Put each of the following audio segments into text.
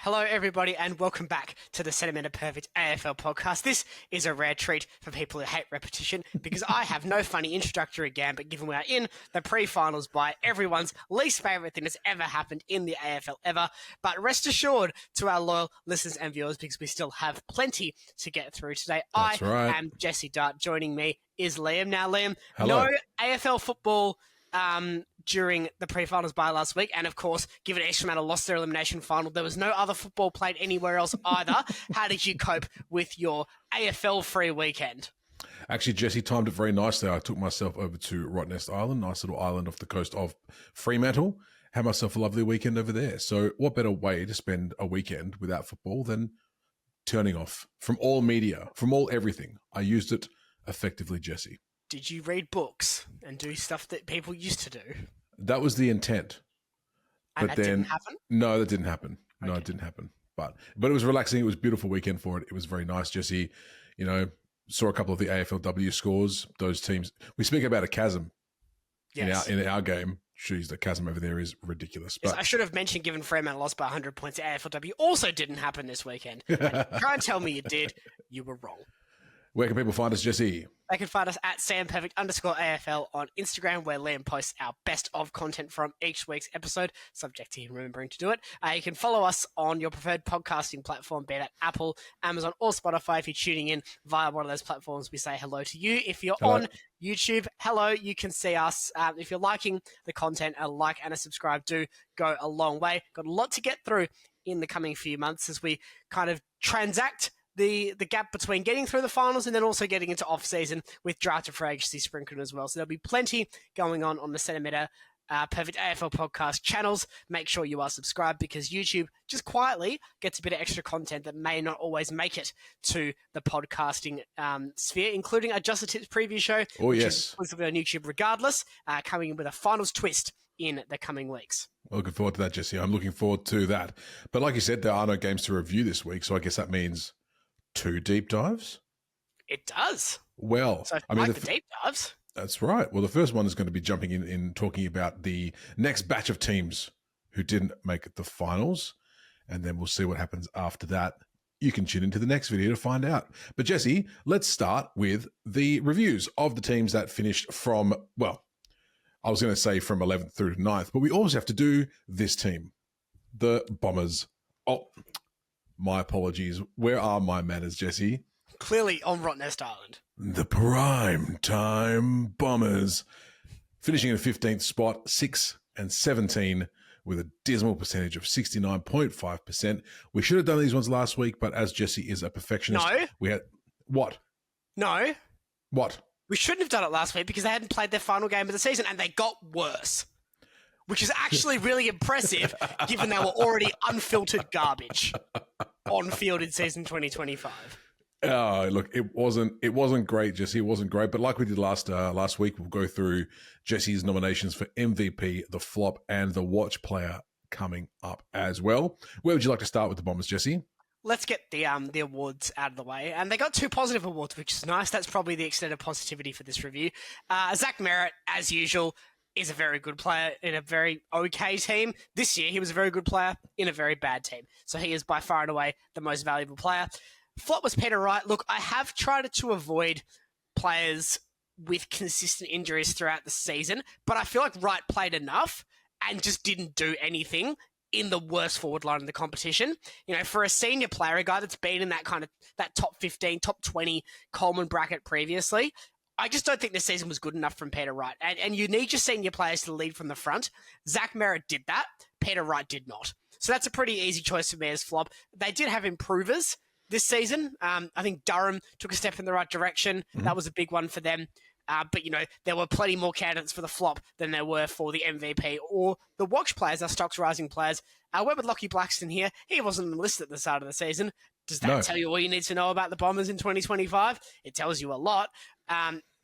Hello, everybody, and welcome back to the Centimetre Perfect AFL podcast. This is a rare treat for people who hate repetition because I have no funny introductory gambit given we are in the pre-finals by everyone's least favourite thing that's ever happened in the AFL ever. But rest assured to our loyal listeners and viewers because we still have plenty to get through today. That's right. am Jesse Dart. Joining me is Liam. Now, Liam, Hello. no AFL football during the pre-finals by last week. And, of course, given Extra Matter lost their elimination final, there was no other football played anywhere else either. How did you cope with your AFL-free weekend? Actually, Jesse timed it very nicely. I took myself over to Rottnest Island, nice little island off the coast of Fremantle. Had myself a lovely weekend over there. So what better way to spend a weekend without football than turning off from all media, from all everything. I used it effectively, Jesse. Did you read books and do stuff that people used to do? That was the intent. And but that then, didn't happen? No, that didn't happen. No, Okay. it didn't happen. But it was relaxing. It was a beautiful weekend for it. It was very nice, Jesse. You know, saw a couple of the AFLW scores. Those teams. We speak about a chasm in our game. Jeez, the chasm over there is ridiculous. Yes, But I should have mentioned, given Fremantle lost by 100 points, the AFLW also didn't happen this weekend. And try and tell me you did. You were wrong. where can people find us, Jesse? They can find us at SamPerfect_AFL on Instagram, where Liam posts our best of content from each week's episode, subject to him remembering to do it. You can follow us on your preferred podcasting platform, be that Apple, Amazon, or Spotify. If you're tuning in via one of those platforms, we say hello to you. If you're on YouTube, hello, you can see us. If you're liking the content, a like and a subscribe do go a long way. Got a lot to get through in the coming few months as we kind of transact the gap between getting through the finals and then also getting into off-season with draft and free agency sprinkled as well. So there'll be plenty going on the Centimetre Perfect AFL podcast channels. Make sure you are subscribed because YouTube just quietly gets a bit of extra content that may not always make it to the podcasting sphere, including a Just the Tips preview show, which is exclusively on YouTube regardless, coming in with a finals twist in the coming weeks. Looking forward to that, Jesse. I'm looking forward to that. But like you said, there are no games to review this week, so I guess that means 2 deep dives? It does. Well, so I mean, the deep dives. That's right. Well, the first one is going to be jumping in talking about the next batch of teams who didn't make the finals, and then we'll see what happens after that. You can tune into the next video to find out. But Jesse, let's start with the reviews of the teams that finished from, well, I was going to say from 11th through to 9th, but we always have to do this team, the Bombers. Oh, my apologies. Where are my manners, Jesse? Clearly on Rottnest Island. The Prime Time Bombers. Finishing in a 15th spot, 6-17, with a dismal percentage of 69.5%. We should have done these ones last week, but as Jesse is a perfectionist, we had... What? No. What? We shouldn't have done it last week because they hadn't played their final game of the season and they got worse, which is actually really impressive given they were already unfiltered garbage on field in season 2025. Look, it wasn't great, Jesse. It wasn't great, but like we did last week, we'll go through Jesse's nominations for MVP, the flop, and the watch player coming up as well. Where would you like to start with the Bombers, Jesse? Let's get the awards out of the way. And they got 2 positive awards, which is nice. That's probably the extent of positivity for this review. Zach Merritt, as usual, is a very good player in a very okay team. This year, he was a very good player in a very bad team. So he is by far and away the most valuable player. Flop was Peter Wright. Look, I have tried to avoid players with consistent injuries throughout the season, but I feel like Wright played enough and just didn't do anything in the worst forward line in the competition. You know, for a senior player, a guy that's been in that kind of that top 15, top 20 Coleman bracket previously, I just don't think this season was good enough from Peter Wright. And you need your senior players to lead from the front. Zach Merritt did that. Peter Wright did not. So that's a pretty easy choice for me as flop. They did have improvers this season. I think Durham took a step in the right direction. Mm-hmm. That was a big one for them. But, you know, there were plenty more candidates for the flop than there were for the MVP or the watch players, our stocks rising players. I went with Lockie Blackston here. He wasn't on the list at the start of the season. Does that tell you all you need to know about the Bombers in 2025? It tells you a lot.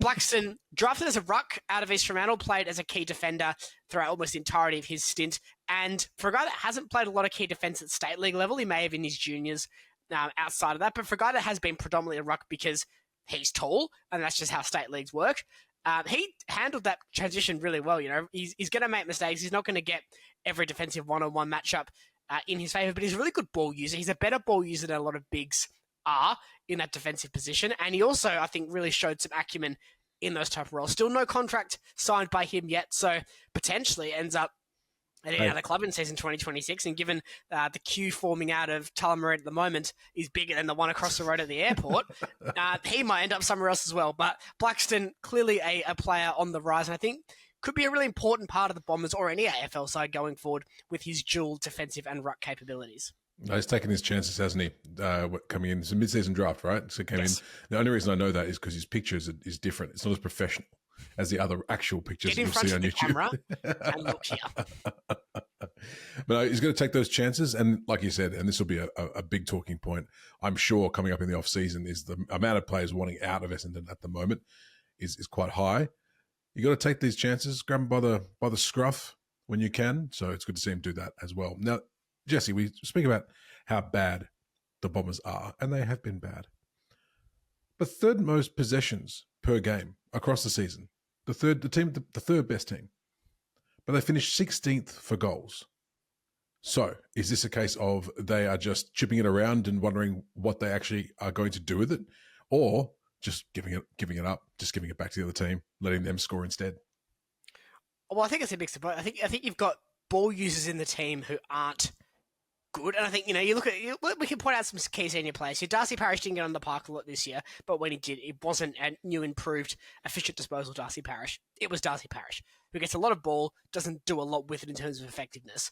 Blackston, drafted as a ruck out of East Fremantle, played as a key defender throughout almost the entirety of his stint. And for a guy that hasn't played a lot of key defence at state league level, he may have in his juniors outside of that. But for a guy that has been predominantly a ruck because he's tall, and that's just how state leagues work. He handled that transition really well. You know, he's going to make mistakes. He's not going to get every defensive one-on-one matchup in his favour, but he's a really good ball user. He's a better ball user than a lot of bigs are in that defensive position. And he also, I think, really showed some acumen in those type of roles. Still no contract signed by him yet, so potentially ends up at any other club in season 2026. And given the queue forming out of Tullamarine at the moment is bigger than the one across the road at the airport, he might end up somewhere else as well. But Blackstone, clearly a player on the rise, and I think could be a really important part of the Bombers or any AFL side going forward with his dual defensive and ruck capabilities. No, he's taken his chances, hasn't he? Coming in, it's a mid-season draft, right? So came in. The only reason I know that is because his picture is different. It's not as professional as the other actual pictures Get in you'll front see of on the YouTube. camera and look here. But he's going to take those chances, and like you said, and this will be a big talking point, I'm sure, coming up in the off season, is the amount of players wanting out of Essendon at the moment is quite high. You got to take these chances, grab them by the scruff when you can. So it's good to see him do that as well. Now, Jesse, we speak about how bad the Bombers are, and they have been bad. But third most possessions per game across the season. The third best team. But they finished 16th for goals. So is this a case of they are just chipping it around and wondering what they actually are going to do with it? Or just giving it up, just giving it back to the other team, letting them score instead? Well, I think it's a mix of both. I think you've got ball users in the team who aren't good, and I think you look at we can point out some key senior players here. Darcy Parish didn't get on the park a lot this year, but when he did, it wasn't a new, improved, efficient disposal. Darcy Parish, it was Darcy Parish who gets a lot of ball, doesn't do a lot with it in terms of effectiveness.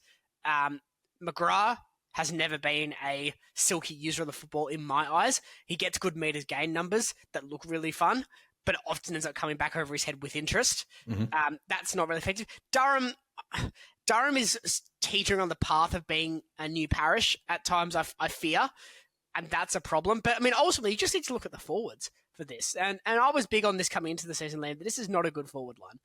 McGrath has never been a silky user of the football in my eyes. He gets good meters gain numbers that look really fun, but it often ends up coming back over his head with interest. Mm-hmm. That's not really effective. Durham is teetering on the path of being a new Parish at times, I fear, and that's a problem. But, I mean, ultimately, you just need to look at the forwards for this. And I was big on this coming into the season, Liam, that this is not a good forward line.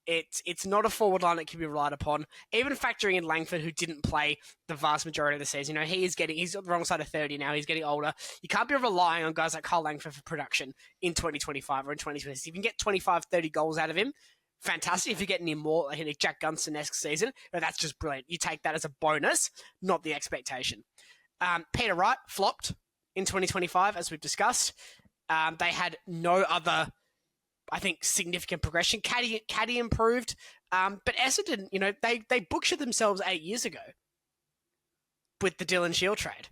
It's not a forward line that can be relied upon. Even factoring in Langford, who didn't play the vast majority of the season, he's on the wrong side of 30 now. He's getting older. You can't be relying on guys like Carl Langford for production in 2025 or in 2026. If you can get 25, 30 goals out of him, fantastic. If you're getting him more like a Jack Gunston-esque season, that's just brilliant. You take that as a bonus, not the expectation. Peter Wright flopped in 2025, as we've discussed. They had no other, I think, significant progression. Caddy improved, but Essendon, they butchered themselves 8 years ago with the Dylan Shield trade,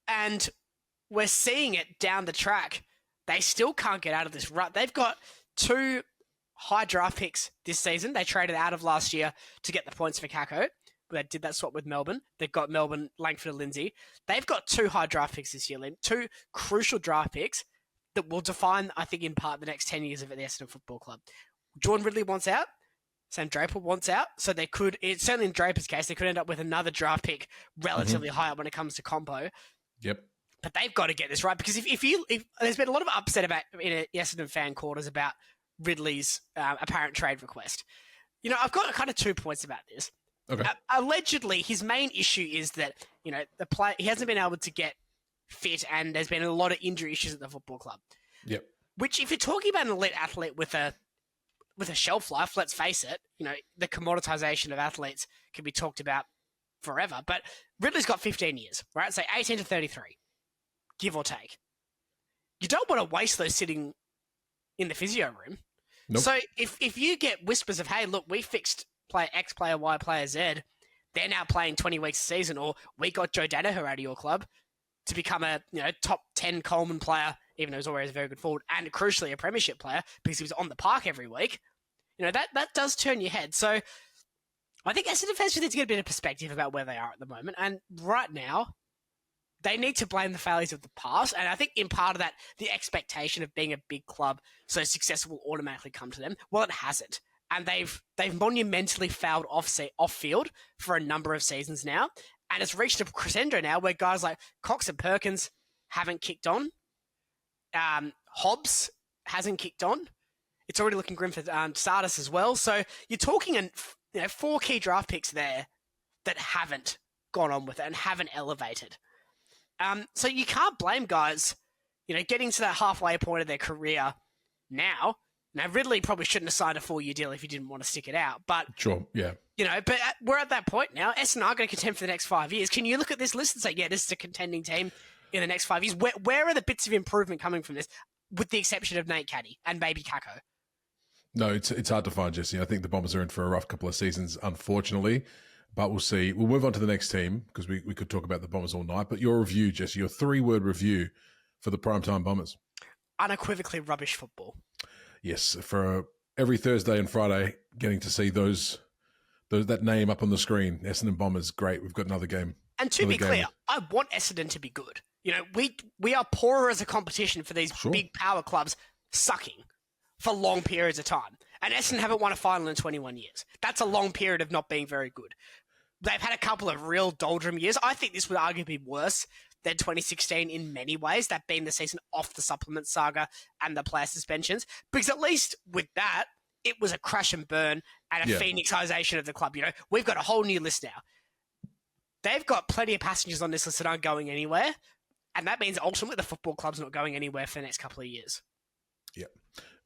and we're seeing it down the track. They still can't get out of this rut. They've got 2 high draft picks this season. They traded out of last year to get the points for Kako. They did that swap with Melbourne. They've got Melbourne, Langford, and Lindsay. They've got 2 high draft picks this year, Liam. 2 crucial draft picks that will define, I think, in part, the next 10 years of the Essendon Football Club. Jordan Ridley wants out. Sam Draper wants out. So they could, certainly in Draper's case, they could end up with another draft pick relatively high up when it comes to compo. Yep. But they've got to get this right, because if there's been a lot of upset about in Essendon fan quarters about Ridley's apparent trade request. I've got kind of 2 points about this. Okay. Allegedly, his main issue is that, the player, he hasn't been able to get fit, and there's been a lot of injury issues at the football club. Yep. Which, if you're talking about an elite athlete with a shelf life, let's face it, the commoditization of athletes can be talked about forever. But Ridley's got 15 years, right? Say 18 to 33, give or take. You don't want to waste those sitting in the physio room. Nope. So if you get whispers of, hey, look, we fixed player X, player Y, player Z, they're now playing 20 weeks a season, or we got Joe Danaher out of your club to become a top 10 Coleman player, even though he's always a very good forward, and crucially a premiership player because he was on the park every week, that does turn your head. So I think Essendon fans need to get a bit of perspective about where they are at the moment. And right now, they need to blame the failures of the past. And I think in part of that, the expectation of being a big club so successful will automatically come to them. Well, it hasn't. And they've monumentally failed off-field for a number of seasons now. And it's reached a crescendo now where guys like Cox and Perkins haven't kicked on. Hobbs hasn't kicked on. It's already looking grim for Sardis as well. So you're talking 4 key draft picks there that haven't gone on with it and haven't elevated. So you can't blame guys, getting to that halfway point of their career now. Now, Ridley probably shouldn't have signed a 4-year deal if he didn't want to stick it out. But sure, yeah. But we're at that point now. Essendon are going to contend for the next 5 years. Can you look at this list and say, yeah, this is a contending team in the next 5 years? Where are the bits of improvement coming from this, with the exception of Nate Caddy and maybe Kako? No, it's hard to find, Jesse. I think the Bombers are in for a rough couple of seasons, unfortunately. But we'll see. We'll move on to the next team because we could talk about the Bombers all night. But your review, Jesse, your 3-word review for the primetime Bombers. Unequivocally rubbish football. Yes, for every Thursday and Friday, getting to see that name up on the screen, Essendon Bombers, great. We've got another game. And to be clear, I want Essendon to be good. We are poorer as a competition for these big power clubs sucking for long periods of time. And Essendon haven't won a final in 21 years. That's a long period of not being very good. They've had a couple of real doldrum years. I think this would arguably be worse than 2016 in many ways, that being the season off the supplement saga and the player suspensions. Because at least with that, it was a crash and burn and a phoenixization of the club. We've got a whole new list now. They've got plenty of passengers on this list that aren't going anywhere. And that means ultimately the football club's not going anywhere for the next couple of years. Yeah.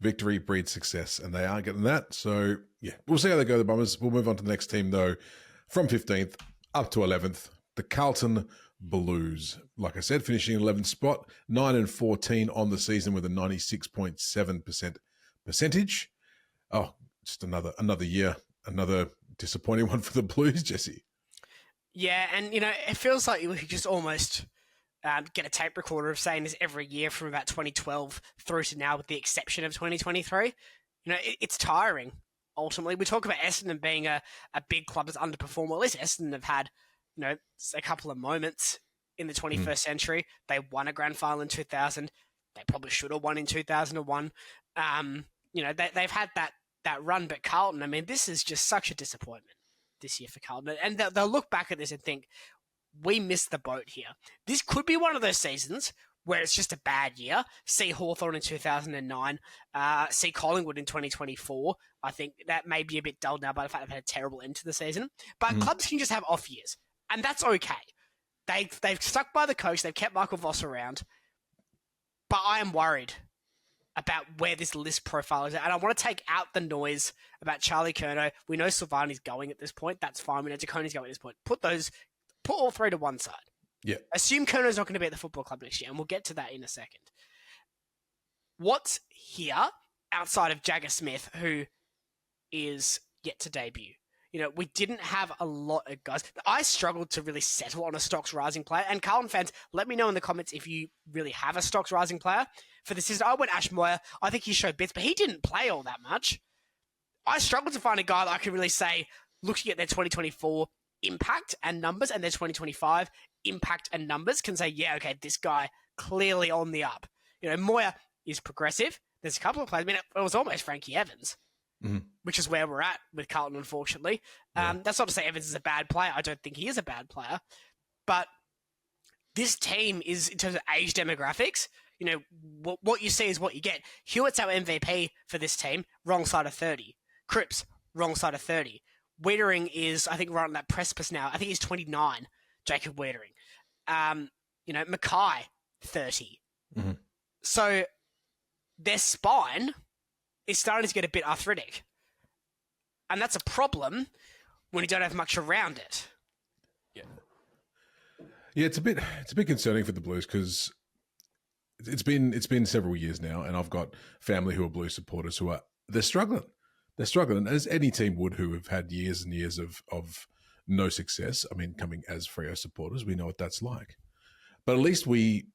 Victory breeds success, and they are getting that. So, yeah, we'll see how they go, the Bombers. We'll move on to the next team, though, from 15th up to 11th, the Carlton Blues. Like I said, finishing in 11th spot, 9-14 on the season with a 96.7% percentage. Oh, just another year, another disappointing one for the Blues, Jesse. Yeah, and, it feels like we could just almost get a tape recorder of saying this every year from about 2012 through to now, with the exception of 2023. It's tiring, ultimately. We talk about Essendon being a big club that's underperformed. Well, at least Essendon have had, a couple of moments in the 21st century. They won a grand final in 2000. They probably should have won in 2001. They've had that run, but Carlton, this is just such a disappointment this year for Carlton. And they'll look back at this and think, we missed the boat here. This could be one of those seasons where it's just a bad year. See Hawthorn in 2009, see Collingwood in 2024. I think that may be a bit dulled now by the fact they've had a terrible end to the season. But clubs can just have off years, and that's okay. They've stuck by the coach. They've kept Michael Voss around. But I am worried about where this list profile is at. And I want to take out the noise about Charlie Curnow. We know Silvani's going at this point. That's fine. We know Jacone's going at this point. Put all three to one side. Yeah. Assume Curnow's not going to be at the football club next year, and we'll get to that in a second. What's here outside of Jagger Smith, who is yet to debut? We didn't have a lot of guys. I struggled to really settle on a Stocks Rising player. And Carlton fans, let me know in the comments if you really have a Stocks Rising player. For this season, I went Ash Moyer. I think he showed bits, but he didn't play all that much. I struggled to find a guy that I could really say, looking at their 2024 impact and numbers and their 2025 impact and numbers, can say, yeah, okay, this guy clearly on the up. Moyer is progressive. There's a couple of players. It was almost Frankie Evans, which is where we're at with Carlton, unfortunately. That's not to say Evans is a bad player. I don't think he is a bad player. But this team is, in terms of age demographics, what you see is what you get. Hewitt's our MVP for this team, wrong side of 30. Cripps, wrong side of 30. Wiedering is, I think, right on that precipice now. I think he's 29, Jacob Wiedering. Mackay, 30. So their spine is starting to get a bit arthritic. And that's a problem when you don't have much around it. Yeah, it's a bit concerning for the Blues because it's been several years now, and I've got family who are Blues supporters who they're struggling. They're struggling, as any team would who have had years and years of no success. Coming as Freo supporters, we know what that's like. But at least we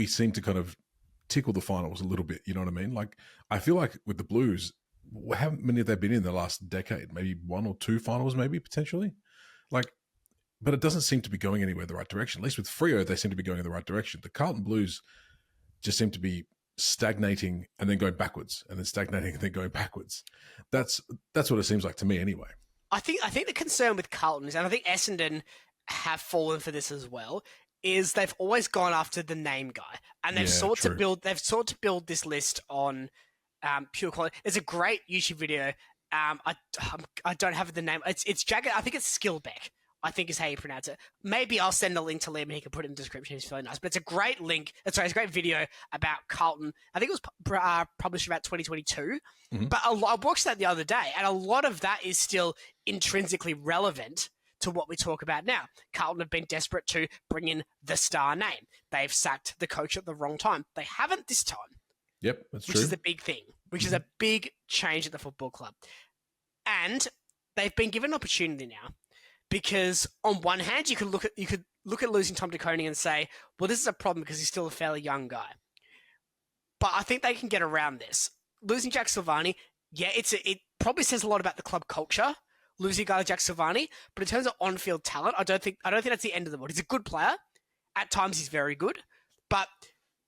seem to kind of tickle the finals a little bit, you know what I mean? Like, I feel like with the Blues, how many have they been in the last decade? Maybe one or two finals, maybe, potentially? But it doesn't seem to be going anywhere in the right direction. At least with Freo, they seem to be going in the right direction. The Carlton Blues just seem to be stagnating and then going backwards, and then stagnating and then going backwards. That's what it seems like to me anyway. I think the concern with Carlton is, and I think Essendon have fallen for this as well, is they've always gone after the name guy, and they've sought to build this list on pure quality. There's a great YouTube video. I don't have the name. It's Jagger. I think it's Skillbeck, I think is how you pronounce it. Maybe I'll send a link to Liam and he can put it in the description. It's really nice. But it's a great link. It's a great video about Carlton. I think it was published about 2022. But I watched that the other day, and a lot of that is still intrinsically relevant to what we talk about now. Carlton have been desperate to bring in the star name. They've sacked the coach at the wrong time. They haven't this time. Yep, that's true. Which is the big thing, which is a big change at the football club. And they've been given an opportunity now, because on one hand, you could look at losing Tom DeConing and say, well, this is a problem because he's still a fairly young guy. But I think they can get around this. Losing Jack Silvani, yeah, it probably says a lot about the club culture, losing a guy like Jack Silvani. But in terms of on-field talent, I don't think that's the end of the world. He's a good player. At times, he's very good. But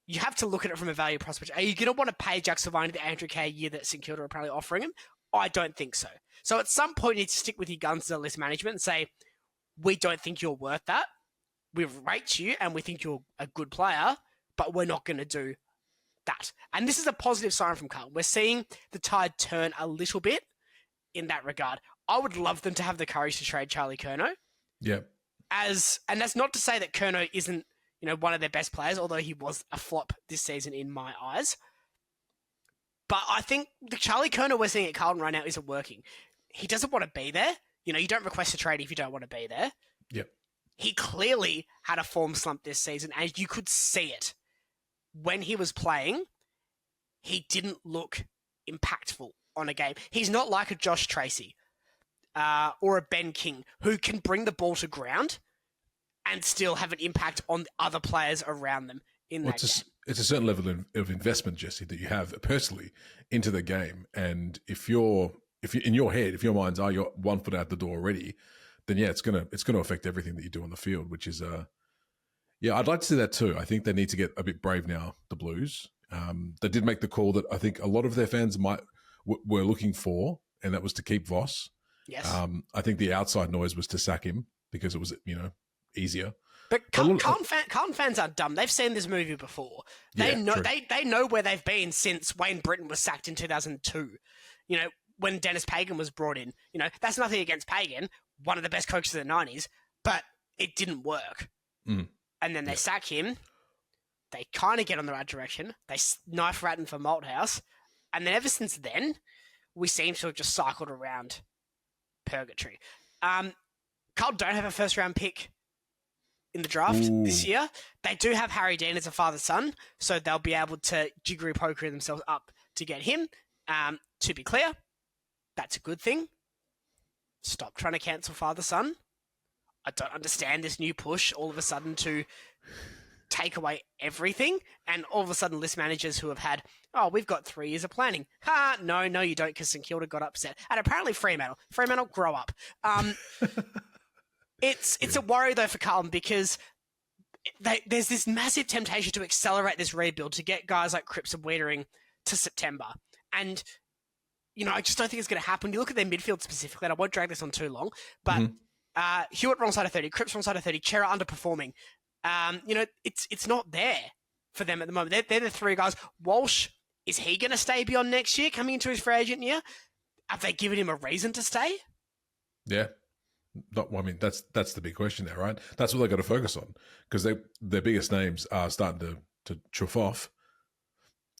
you have to look at it from a value prospect. Are you going to want to pay Jack Silvani the $800K a year that St Kilda are apparently offering him? I don't think so. So at some point, you need to stick with your guns to list management and say, we don't think you're worth that. We rate you and we think you're a good player, but we're not going to do that. And this is a positive sign from Carlton. We're seeing the tide turn a little bit in that regard. I would love them to have the courage to trade Charlie Curnow. Yeah. And that's not to say that Curnow isn't, one of their best players, although he was a flop this season in my eyes. But I think the Charlie Curnow we're seeing at Carlton right now isn't working. He doesn't want to be there. You don't request a trade if you don't want to be there. Yep. He clearly had a form slump this season, and you could see it. When he was playing, he didn't look impactful on a game. He's not like a Josh Tracy or a Ben King who can bring the ball to ground and still have an impact on other players around them in that game. It's a certain level of investment, Jesse, that you have personally into the game. And if you're in your head, if your mind's you're 1 foot out the door already, then yeah, it's gonna affect everything that you do on the field, which is yeah, I'd like to see that too. I think they need to get a bit brave now, the Blues. They did make the call that I think a lot of their fans were looking for, and that was to keep Voss. Yes. I think the outside noise was to sack him because it was, easier. But Carlton fans aren't dumb. They've seen this movie before. They know where they've been since Wayne Britton was sacked in 2002. When Dennis Pagan was brought in. That's nothing against Pagan, one of the best coaches of the 90s, but it didn't work. Mm. And then they sack him. They kind of get on the right direction. They knife Ratton for Malthouse. And then ever since then, we seem to have just cycled around purgatory. Carlton don't have a first-round pick in the draft this year. They do have Harry Dean as a father-son, so they'll be able to jiggery poker themselves up to get him. To be clear, that's a good thing. Stop trying to cancel father-son. I don't understand this new push all of a sudden to take away everything, and all of a sudden list managers who have had, we've got 3 years of planning. No, you don't, because St Kilda got upset. And apparently Fremantle, grow up. It's a worry, though, for Carlton, because there's this massive temptation to accelerate this rebuild, to get guys like Cripps and Wiedering to September. And, I just don't think it's going to happen. You look at their midfield specifically, and I won't drag this on too long, but Hewitt wrong side of 30, Cripps wrong side of 30, Chera underperforming. It's not there for them at the moment. They're the 3 guys. Walsh, is he going to stay beyond next year, coming into his free agent year? Have they given him a reason to stay? Yeah. That's the big question there, right? That's what they've got to focus on, because their biggest names are starting to chuff off.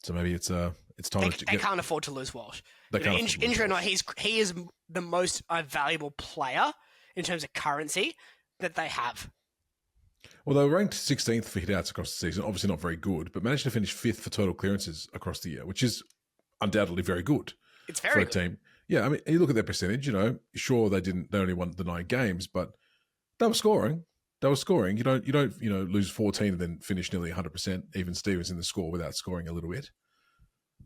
So maybe it's time they can't afford to lose Walsh. Injury or not, he is the most valuable player in terms of currency that they have. Well, they were ranked 16th for hit-outs across the season. Obviously not very good, but managed to finish 5th for total clearances across the year, which is undoubtedly very good. It's very good. For a team. Yeah, you look at their percentage, sure they only won the 9 games, but they were scoring. You don't lose 14 and then finish nearly 100%, even Stevens in the score, without scoring a little bit.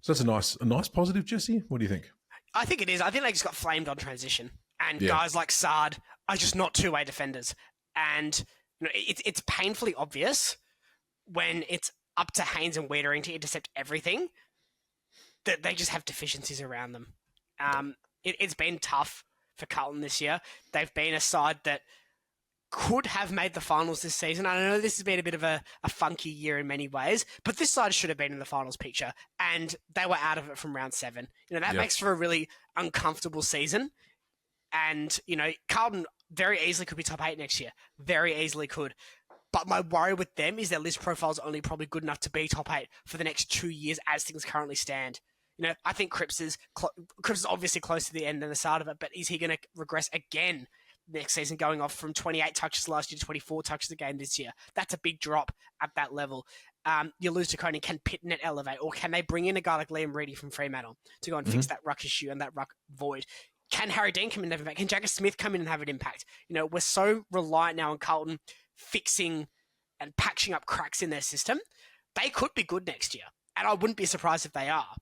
So that's a nice positive, Jesse. What do you think? I think it is. I think they just got flamed on transition. And guys like Sard are just not two-way defenders. And it's painfully obvious when it's up to Haynes and Wiedering to intercept everything that they just have deficiencies around them. It's been tough for Carlton this year. They've been a side that could have made the finals this season. I know this has been a bit of a funky year in many ways, but this side should have been in the finals picture, and they were out of it from round 7. That makes for a really uncomfortable season. And, Carlton very easily could be top 8 next year. Very easily could. But my worry with them is their list profile is only probably good enough to be top 8 for the next 2 years as things currently stand. I think Cripps is obviously close to the end and the start of it, but is he going to regress again next season, going off from 28 touches last year to 24 touches a game this year? That's a big drop at that level. You lose to Coney. Can Pittonet elevate, or can they bring in a guy like Liam Reedy from Fremantle to go and fix that ruck issue and that ruck void? Can Harry Dean come in and have an impact? Can Jagger Smith come in and have an impact? We're so reliant now on Carlton fixing and patching up cracks in their system. They could be good next year, and I wouldn't be surprised if they are.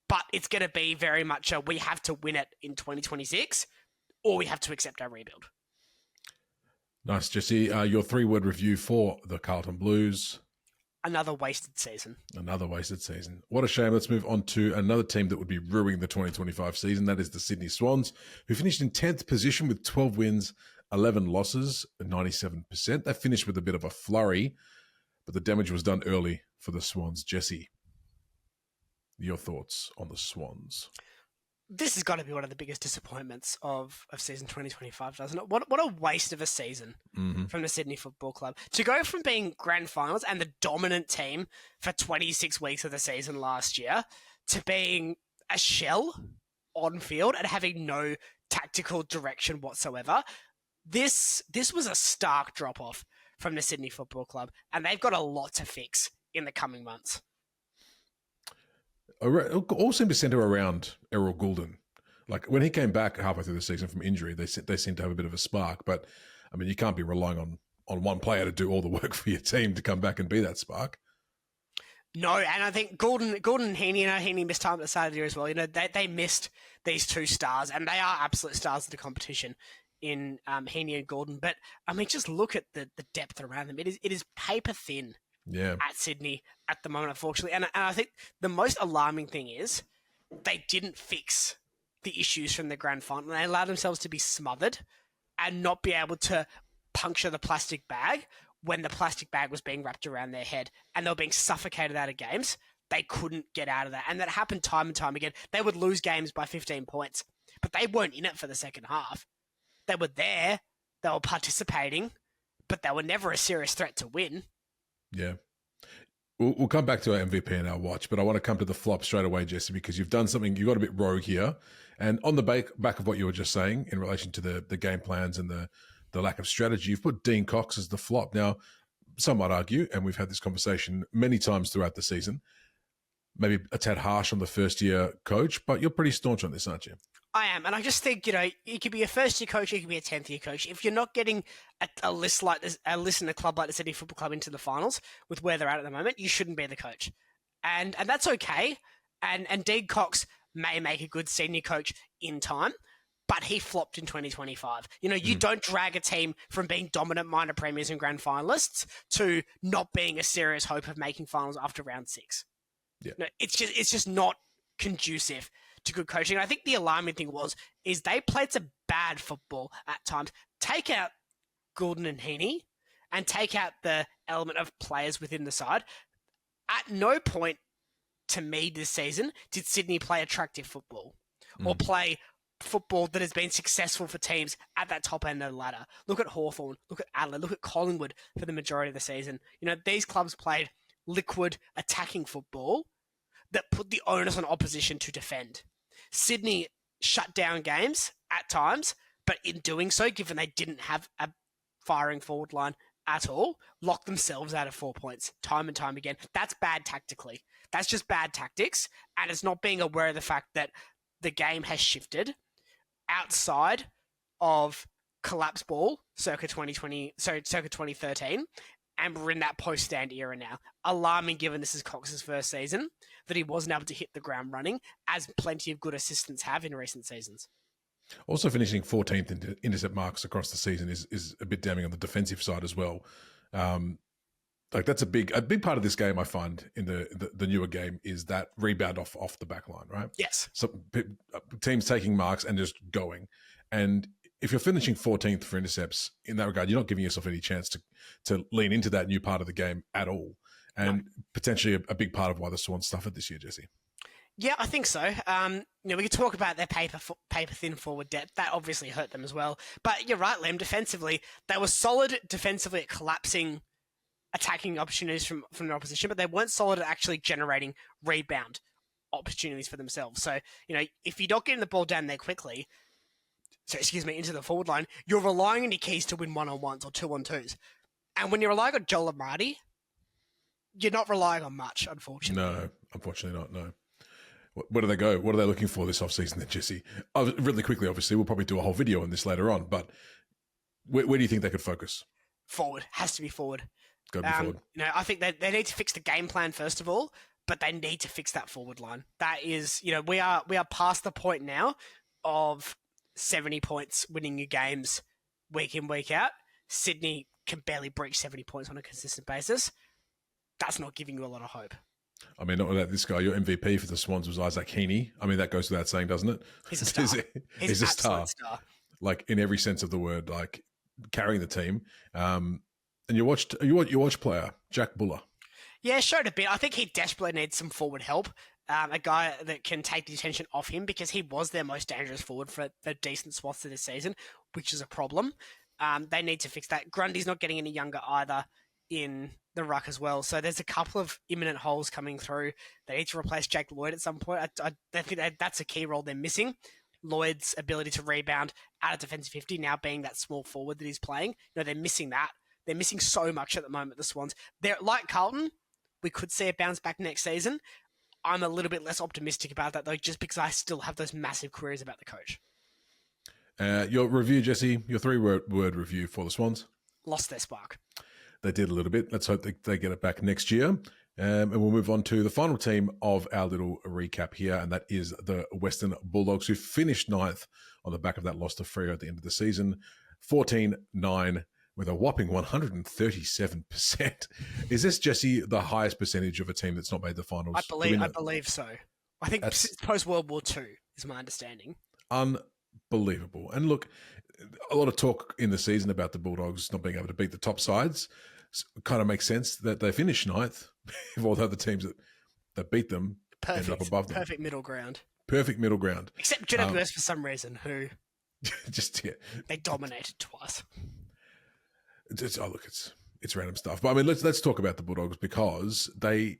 But it's going to be very much we have to win it in 2026, or we have to accept our rebuild. Nice, Jesse. Your 3-word review for the Carlton Blues. Another wasted season. Another wasted season. What a shame. Let's move on to another team that would be ruining the 2025 season. That is the Sydney Swans, who finished in 10th position with 12 wins, 11 losses, 97%. They finished with a bit of a flurry, but the damage was done early for the Swans. Jesse, your thoughts on the Swans? This has got to be one of the biggest disappointments of season 2025, doesn't it? What a waste of a season from the Sydney Football Club. To go from being grand finals and the dominant team for 26 weeks of the season last year to being a shell on field and having no tactical direction whatsoever. This was a stark drop-off from the Sydney Football Club, and they've got a lot to fix in the coming months. All seem to centre around Errol Goulden. Like when he came back halfway through the season from injury, they seemed to have a bit of a spark. But I mean, you can't be relying on one player to do all the work for your team to come back and be that spark. No, and I think Goulden and Heaney, Heaney missed time at the start of the year as well. They missed these two stars, and they are absolute stars of the competition in Heaney and Goulden. But I mean, just look at the depth around them. It is paper thin. Yeah. At Sydney at the moment, unfortunately. And I think the most alarming thing is they didn't fix the issues from the grand final. They allowed themselves to be smothered and not be able to puncture the plastic bag when the plastic bag was being wrapped around their head and they were being suffocated out of games. They couldn't get out of that. And that happened time and time again. They would lose games by 15 points, but they weren't in it for the second half. They were there, they were participating, but they were never a serious threat to win. Yeah. We'll come back to our MVP and our watch, but I want to come to the flop straight away, Jesse, because you've done something, you got a bit rogue here. And on the back of what you were just saying in relation to the game plans and the lack of strategy, you've put Dean Cox as the flop. Now, some might argue, and we've had this conversation many times throughout the season, maybe a tad harsh on the first-year coach, but you're pretty staunch on this, aren't you? I am, and I just think, you could be a first-year coach, you could be a 10th-year coach. If you're not getting a list like this, a list in a club like the Sydney Football Club into the finals with where they're at the moment, you shouldn't be the coach. And that's okay. And Dean Cox may make a good senior coach in time, but he flopped in 2025. You don't drag a team from being dominant minor premiers and grand finalists to not being a serious hope of making finals after round 6. Yeah. No, it's just not conducive to good coaching. And I think the alarming thing is they played some bad football at times. Take out Goulden and Heaney and take out the element of players within the side. At no point to me this season did Sydney play attractive football or play football that has been successful for teams at that top end of the ladder. Look at Hawthorn, look at Adelaide, look at Collingwood for the majority of the season. These clubs played liquid attacking football that put the onus on opposition to defend. Sydney shut down games at times, but in doing so, given they didn't have a firing forward line at all, locked themselves out of 4 points time and time again. That's bad tactically. That's just bad tactics, and it's not being aware of the fact that the game has shifted outside of collapse ball circa 2013, and we're in that post-stand era now. Alarming given this is Cox's first season, that he wasn't able to hit the ground running, as plenty of good assistants have in recent seasons. Also finishing 14th in intercept marks across the season is a bit damning on the defensive side as well. That's a big part of this game, I find, in the newer game, is that rebound off the back line, right? Yes. So teams taking marks and just going. And if you're finishing 14th for intercepts, in that regard, you're not giving yourself any chance to lean into that new part of the game at all. And potentially a big part of why the Swans suffered this year, Jesse. Yeah, I think so. We could talk about their paper thin forward depth. That obviously hurt them as well. But you're right, Liam. Defensively, they were solid defensively at collapsing attacking opportunities from the opposition, but they weren't solid at actually generating rebound opportunities for themselves. So, if you're not getting the ball down there quickly, into the forward line, you're relying on your keys to win one-on-ones or two-on-twos. And when you're relying on Joel Marty, you're not relying on much, unfortunately. No, unfortunately not, no. Where do they go? What are they looking for this offseason then, Jesse? Really quickly, obviously, we'll probably do a whole video on this later on, but where do you think they could focus? Forward. Has to be forward. Go forward. I think they need to fix the game plan, first of all, but they need to fix that forward line. That is, we are past the point now of 70 points winning you games week in, week out. Sydney can barely breach 70 points on a consistent basis. That's not giving you a lot of hope. I mean, not without this guy. Your MVP for the Swans was Isaac Heaney. I mean, that goes without saying, doesn't it? He's a star. He's a star. Like, in every sense of the word, like carrying the team. And you watched player, Jack Buller. Yeah, showed a bit. I think he desperately needs some forward help. A guy that can take the attention off him, because he was their most dangerous forward for decent swaths of this season, which is a problem. They need to fix that. Grundy's not getting any younger either in the ruck as well. So there's a couple of imminent holes coming through. They need to replace Jake Lloyd at some point. I think that's a key role they're missing. Lloyd's ability to rebound at a defensive 50 now being that small forward that he's playing. They're missing that. They're missing so much at the moment, the Swans. They're like Carlton. We could see a bounce back next season. I'm a little bit less optimistic about that, though, just because I still have those massive queries about the coach. Your review, Jesse, your 3-word review for the Swans? Lost their spark. They did a little bit. Let's hope they get it back next year. And we'll move on to the final team of our little recap here, and that is the Western Bulldogs, who finished 9th on the back of that loss to Freo at the end of the season, 14-9, with a whopping 137%. Is this, Jesse, the highest percentage of a team that's not made the finals? I believe so. I think post-World War II is my understanding. Unbelievable. And look, a lot of talk in the season about the Bulldogs not being able to beat the top sides. Kind of makes sense that they finished 9th, if all the other teams that beat them ended up above them. Perfect middle ground. Perfect middle ground. Except GWS for some reason, who they dominated twice. It's random stuff. But I mean, let's talk about the Bulldogs, because they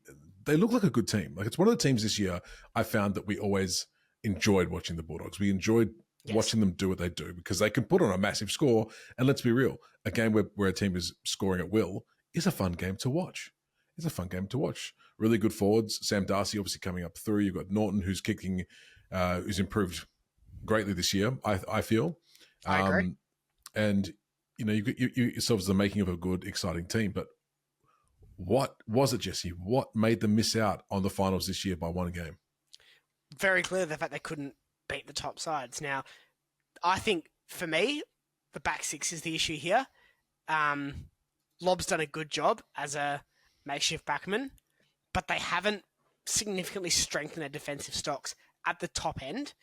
look like a good team. Like, it's one of the teams this year I found that we always enjoyed watching the Bulldogs. We enjoyed watching them do what they do, because they can put on a massive score. And let's be real, a game where a team is scoring at will is a fun game to watch. It's a fun game to watch. Really good forwards. Sam Darcy obviously coming up through. You've got Norton, who's kicking, who's improved greatly this year, I feel. I agree. And you yourselves the making of a good, exciting team. But what was it, Jesse? What made them miss out on the finals this year by one game? Very clear the fact they couldn't beat the top sides. Now, I think for me, the back six is the issue here. Lob's done a good job as a makeshift backman, but they haven't significantly strengthened their defensive stocks at the top end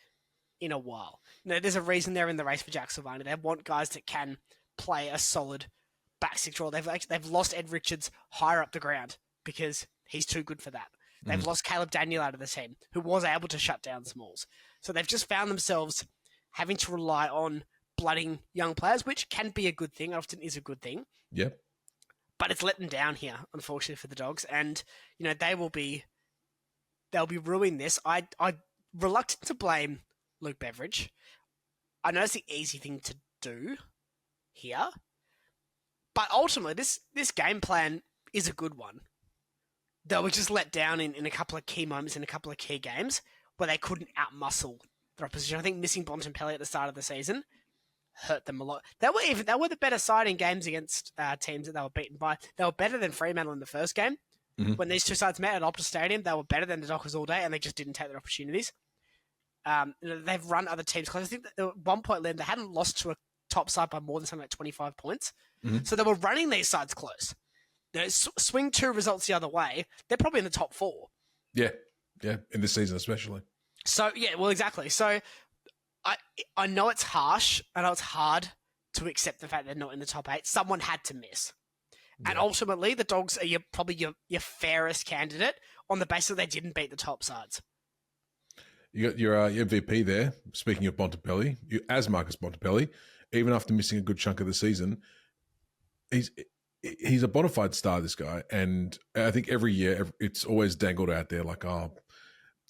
in a while. There's a reason they're in the race for Jack Silvani. They want guys that can play a solid back six role. They've lost Ed Richards higher up the ground because he's too good for that. They've lost Caleb Daniel out of the team, who was able to shut down Smalls. So they've just found themselves having to rely on blooding young players, which can be a good thing, often is a good thing. Yep. But it's let them down here, unfortunately, for the Dogs. And, they'll be ruining this. I'm reluctant to blame Luke Beveridge. I know it's the easy thing to do here. But ultimately, this game plan is a good one. They were just let down in a couple of key moments in a couple of key games where they couldn't outmuscle their opposition. I think missing Bontempelli at the start of the season hurt them a lot. They were the better side in games against teams that they were beaten by. They were better than Fremantle in the first game. Mm-hmm. When these two sides met at Optus Stadium, they were better than the Dockers all day, and they just didn't take their opportunities. They've run other teams close. I think that at one point, they hadn't lost to a top side by more than something like 25 points. Mm-hmm. So they were running these sides close. Swing 2 results the other way, they're probably in the top 4. Yeah, in this season especially. So, yeah, well, exactly. So I know it's harsh. I know it's hard to accept the fact they're not in the top 8. Someone had to miss. Yeah. And ultimately, the Dogs are probably your fairest candidate on the basis that they didn't beat the top sides. You got your MVP there, speaking of Bontempelli, as Marcus Bontempelli, even after missing a good chunk of the season, he's a bona fide star, this guy. And I think every year it's always dangled out there like,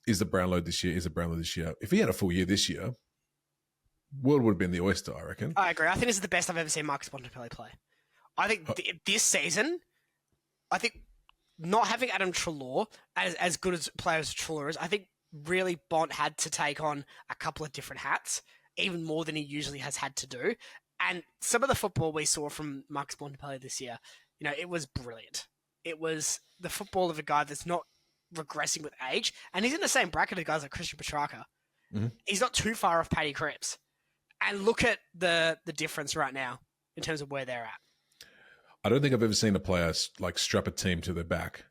is the Brownlow this year, If he had a full year this year, world would have been the oyster, I reckon. I agree. I think this is the best I've ever seen Marcus Bontempelli play. I think this season, I think not having Adam Treloar as good as player as Treloar is, I think really Bont had to take on a couple of different hats, even more than he usually has had to do. And some of the football we saw from Marcus Bontempelli this year, it was brilliant. It was the football of a guy that's not regressing with age, and he's in the same bracket of guys like Christian Petrarca. Mm-hmm. He's not too far off Paddy Cripps. And look at the difference right now in terms of where they're at. I don't think I've ever seen a player like strap a team to their back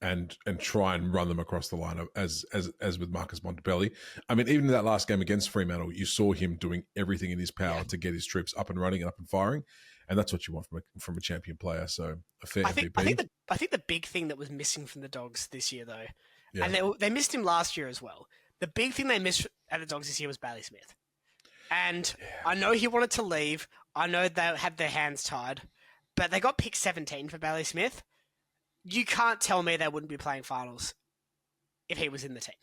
and try and run them across the line as with Marcus Bontempelli. I mean, even in that last game against Fremantle, you saw him doing everything in his power to get his troops up and running and up and firing, and that's what you want from a champion player. So a fair MVP. I think the big thing that was missing from the Dogs this year, though, and they missed him last year as well. The big thing they missed at the Dogs this year was Bailey Smith. And I know he wanted to leave. I know they had their hands tied, but they got picked 17 for Bailey Smith. You can't tell me they wouldn't be playing finals if he was in the team.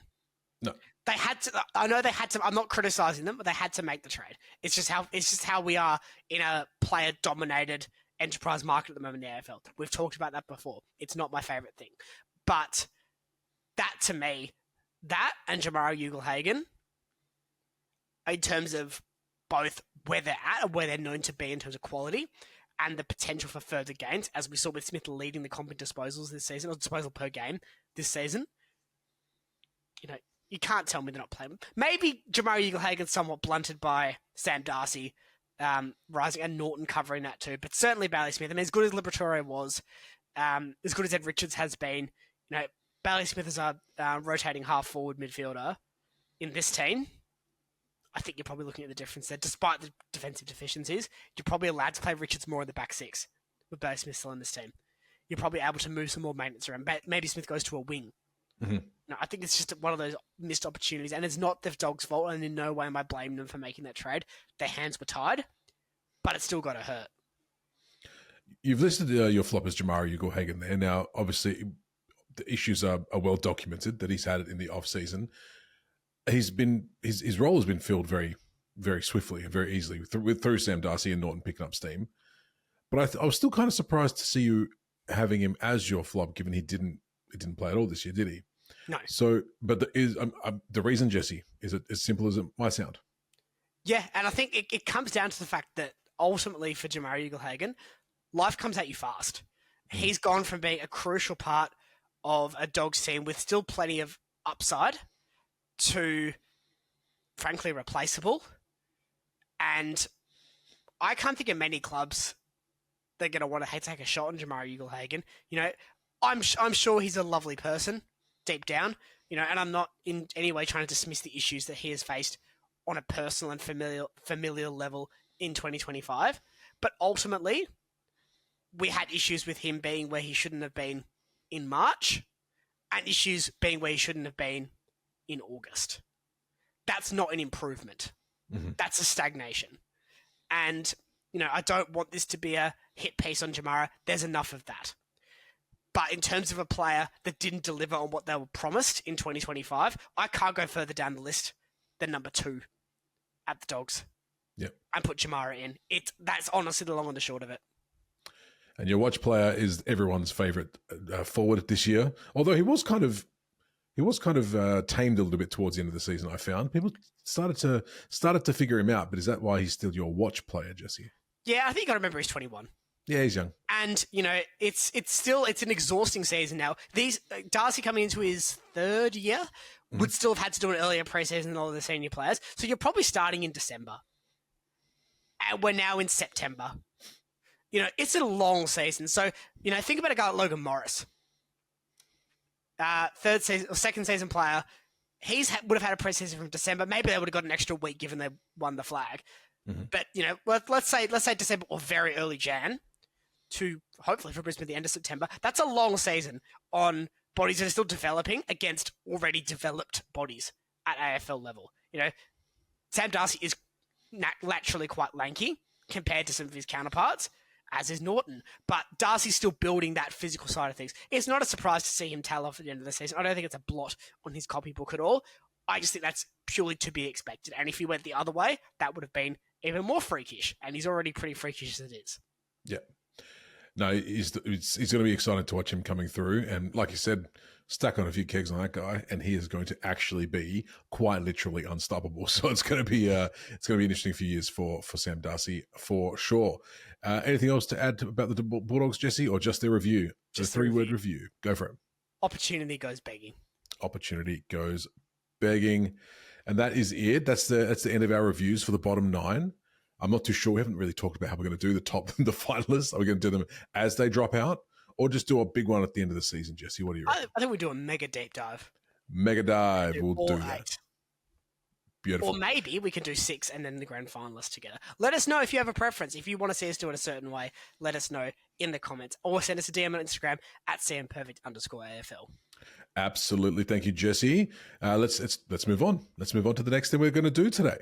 No. They had to. I know they had to. I'm not criticizing them, but they had to make the trade. It's just how we are in a player-dominated enterprise market at the moment in the AFL. We've talked about that before. It's not my favorite thing, but that to me, that and Jamara Ugle-Hagan, in terms of both where they're at and where they're known to be in terms of quality and the potential for further gains, as we saw with Smith leading the comp in disposals this season, or disposal per game this season. You can't tell me they're not playing. Maybe Jamari Ugle-Hagan's somewhat blunted by Sam Darcy rising and Norton covering that too, but certainly Bailey Smith. I mean, as good as Liberatore was, as good as Ed Richards has been, Bailey Smith is a rotating half-forward midfielder in this team. I think you're probably looking at the difference there. Despite the defensive deficiencies, you're probably allowed to play Richards more in the back six with Bailey Smith still in this team. You're probably able to move some more maintenance around. Maybe Smith goes to a wing. Mm-hmm. No, I think it's just one of those missed opportunities, and it's not the Dogs' fault, and in no way am I blaming them for making that trade. Their hands were tied, but it's still got to hurt. You've listed your flop as Jamari Ugle-Hagan there. Now, obviously, the issues are well documented that he's had it in the off-season. His role has been filled very, very swiftly and very easily through Sam Darcy and Norton picking up steam. But I was still kind of surprised to see you having him as your flop, given he didn't play at all this year, did he? No. So, but the reason, Jesse, is it as simple as it might sound? Yeah, and I think it comes down to the fact that ultimately for Jamari Ugle-Hagan, life comes at you fast. He's gone from being a crucial part of a Dogs team with still plenty of upside to, frankly, replaceable. And I can't think of many clubs that are going to want to take a shot on Jamari Ugle-Hagan. I'm sure he's a lovely person deep down, and I'm not in any way trying to dismiss the issues that he has faced on a personal and familial level in 2025. But ultimately, we had issues with him being where he shouldn't have been in March and issues being where he shouldn't have been in August. That's not an improvement. Mm-hmm. That's a stagnation. And, I don't want this to be a hit piece on Jamara. There's enough of that. But in terms of a player that didn't deliver on what they were promised in 2025, I can't go further down the list than number 2 at the Dogs. Yep. And put Jamara in. That's honestly the long and the short of it. And your watch player is everyone's favourite forward this year. Although he was kind of tamed a little bit towards the end of the season, I found. People started to figure him out, but is that why he's still your watch player, Jesse? Yeah, I think you got to remember he's 21. Yeah, he's young. And, it's an exhausting season now. Darcy coming into his third year would still have had to do an earlier preseason than all of the senior players. So you're probably starting in December. And we're now in September. It's a long season. So, think about a guy like Logan Morris. Second season player. Would have had a preseason from December. Maybe they would have got an extra week given they won the flag. Mm-hmm. But let's say December or very early Jan to hopefully for Brisbane at the end of September. That's a long season on bodies that are still developing against already developed bodies at AFL level. Sam Darcy is naturally quite lanky compared to some of his counterparts, as is Norton. But Darcy's still building that physical side of things. It's not a surprise to see him tail off at the end of the season. I don't think it's a blot on his copybook at all. I just think that's purely to be expected. And if he went the other way, that would have been even more freakish. And he's already pretty freakish as it is. Yeah. No, it's going to be exciting to watch him coming through. And like you said, stack on a few kegs on that guy, and he is going to actually be quite literally unstoppable. So it's going to be interesting few years for Sam Darcy for sure. Anything else to add about the Bulldogs, Jesse, or just their review? Just the 3-word review. Go for it. Opportunity goes begging. Opportunity goes begging, and that is it. That's the end of our reviews for the bottom 9. I'm not too sure. We haven't really talked about how we're going to do the finalists. Are we going to do them as they drop out, or just do a big one at the end of the season, Jesse? What do you reckon? I think we do a mega deep dive. Mega dive. We'll do that. 8. Beautiful. Or maybe we can do 6 and then the grand finalists together. Let us know if you have a preference. If you want to see us do it a certain way, let us know in the comments. Or send us a DM on Instagram at @SamPerfect_AFL. Absolutely. Thank you, Jesse. Let's move on. Let's move on to the next thing we're going to do today.